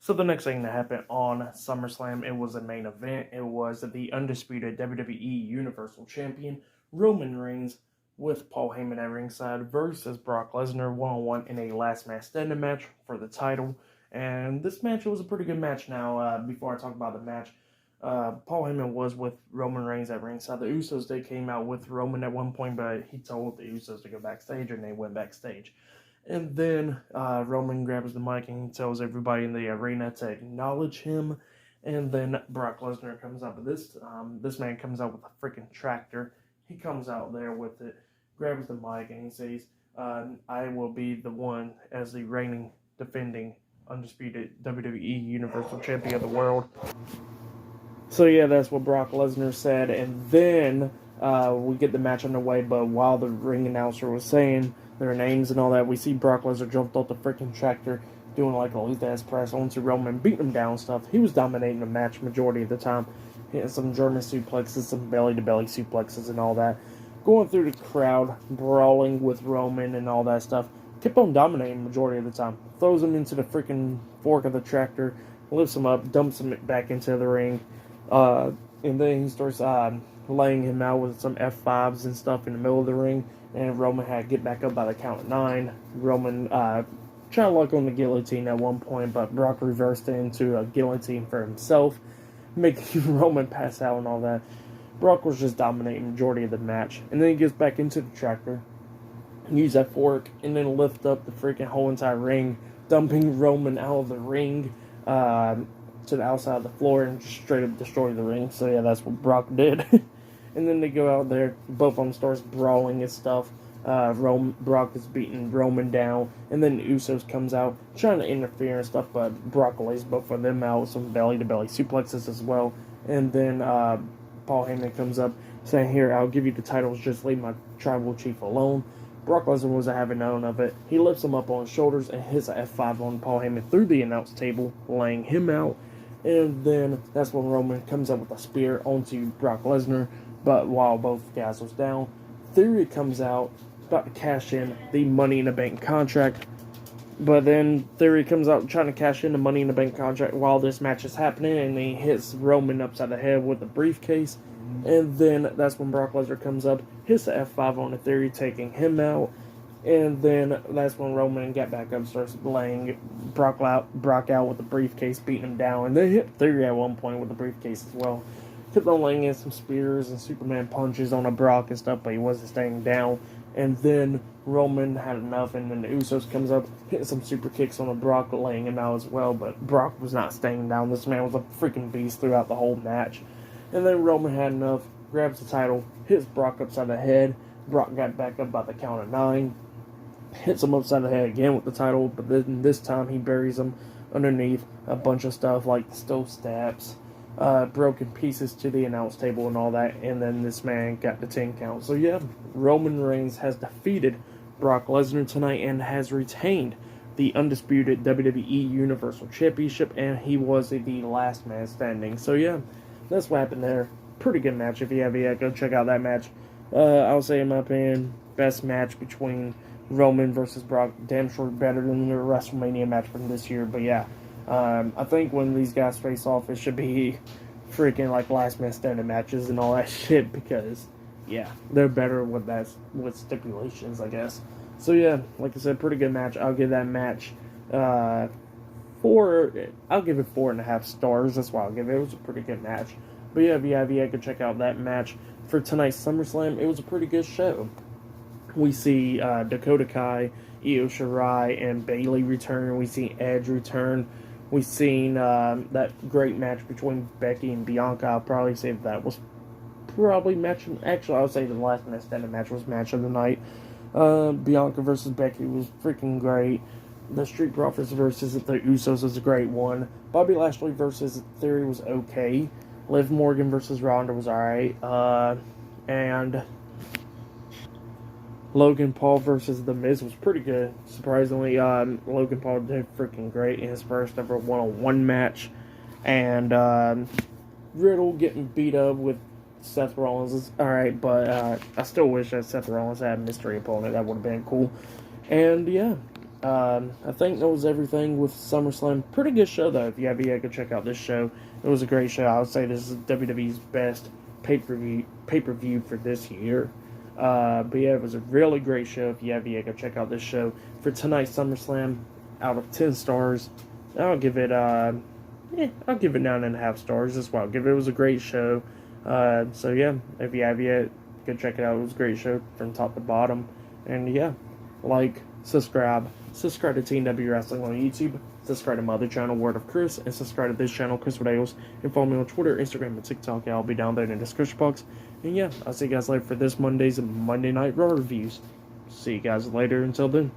So the next thing that happened on SummerSlam, it was a main event. It was the undisputed WWE Universal Champion Roman Reigns with Paul Heyman at ringside versus Brock Lesnar one-on-one in a last man standing match for the title. And this match was a pretty good match. Now, before I talk about the match, Paul Heyman was with Roman Reigns at ringside. The Usos, they came out with Roman at one point, but he told the Usos to go backstage, and they went backstage. And then Roman grabs the mic and he tells everybody in the arena to acknowledge him. And then Brock Lesnar comes out, but this man comes out with a freaking tractor. He comes out there with it, grabs the mic, and he says, "I will be the one as the reigning, defending, undisputed WWE Universal Champion of the world." So yeah, that's what Brock Lesnar said, and then we get the match underway. But while the ring announcer was saying their names and all that, we see Brock Lesnar jumped off the freaking tractor, doing like a lethal press onto Roman, beating him down and stuff. He was dominating the match majority of the time, hitting some German suplexes, some belly-to-belly suplexes and all that. Going through the crowd, brawling with Roman and all that stuff. Kept on dominating the majority of the time. Throws him into the freaking fork of the tractor, lifts him up, dumps him back into the ring. And then he starts laying him out with some F5s and stuff in the middle of the ring. And Roman had to get back up by the count of 9. Roman tried to lock on the guillotine at one point, but Brock reversed it into a guillotine for himself, making Roman pass out and all that. Brock was just dominating the majority of the match. And then he gets back into the tractor, use that fork, and then lift up the freaking whole entire ring, dumping Roman out of the ring to the outside of the floor and just straight up destroy the ring. So yeah, that's what Brock did. And then they go out there, both of them starts brawling and stuff. Brock is beating Roman down, and then the Usos comes out trying to interfere and stuff, but Brock lays both of them out with some belly-to-belly suplexes as well. And then Paul Heyman comes up saying, "Here, I'll give you the titles, just leave my tribal chief alone." Brock Lesnar wasn't having none of it. He lifts him up on his shoulders and hits an F5 on Paul Heyman through the announce table, laying him out. And then that's when Roman comes up with a spear onto Brock Lesnar. But while both guys was down, Theory comes out, about to cash in the Money in the Bank contract. But then Theory comes out trying to cash in the Money in the Bank contract while this match is happening, and he hits Roman upside the head with a briefcase. And then that's when Brock Lesnar comes up, hits the F5 on the Theory, taking him out. And then that's when Roman got back up, starts laying Brock out with the briefcase, beating him down. And they hit Theory at one point with the briefcase as well. Kept on laying in some spears and Superman punches on a Brock and stuff, but he wasn't staying down. And then Roman had enough, and then the Usos comes up, hitting some super kicks on a Brock, laying him out as well. But Brock was not staying down. This man was a freaking beast throughout the whole match. And then Roman had enough, grabs the title, hits Brock upside the head. Brock got back up by the count of 9. Hits him upside the head again with the title, but then this time he buries him underneath a bunch of stuff like stove steps, broken pieces to the announce table and all that, and then this man got the 10 count. So yeah, Roman Reigns has defeated Brock Lesnar tonight and has retained the undisputed WWE Universal Championship, and he was the last man standing. So yeah, that's what happened there. Pretty good match. If you have yet, go check out that match. I would say, in my opinion, best match between Roman versus Brock. Damn sure better than the WrestleMania match from this year. But yeah, I think when these guys face off, it should be freaking like last man standing matches and all that shit, because yeah, they're better with with stipulations, I guess. So yeah, like I said, pretty good match. I'll give that match I'll give it 4.5 stars. That's why I'll give it. It was a pretty good match. But yeah, if you have yet, go check out that match for tonight's SummerSlam. It was a pretty good show. We see Dakota Kai, Io Shirai, and Bayley return. We see Edge return. We've seen that great match between Becky and Bianca. I'll probably say that was probably match. Actually, I would say the last man standing match was match of the night. Bianca versus Becky was freaking great. The Street Profits versus the Usos was a great one. Bobby Lashley versus Theory was okay. Liv Morgan versus Ronda was alright. And Logan Paul versus The Miz was pretty good. Surprisingly, Logan Paul did freaking great in his first ever one-on-one match. And Riddle getting beat up with Seth Rollins is alright, but I still wish that Seth Rollins had a mystery opponent. That would have been cool. And yeah, I think that was everything with SummerSlam. Pretty good show, though. If you have yet, go check out this show. It was a great show. I would say this is WWE's best pay-per-view for this year. But yeah, it was a really great show. If you have yet, go check out this show. For tonight's SummerSlam, out of 10 stars, I'll give it, I'll give it 9.5 stars as well. It was a great show. So yeah, if you have yet, go check it out. It was a great show from top to bottom. And yeah, subscribe to TNW Wrestling on YouTube, subscribe to my other channel, Word of Chris, and subscribe to this channel, Chris Videos, and follow me on Twitter, Instagram, and TikTok. I'll be down there in the description box. And yeah, I'll see you guys later for this Monday Night Raw reviews. See you guys later. Until then.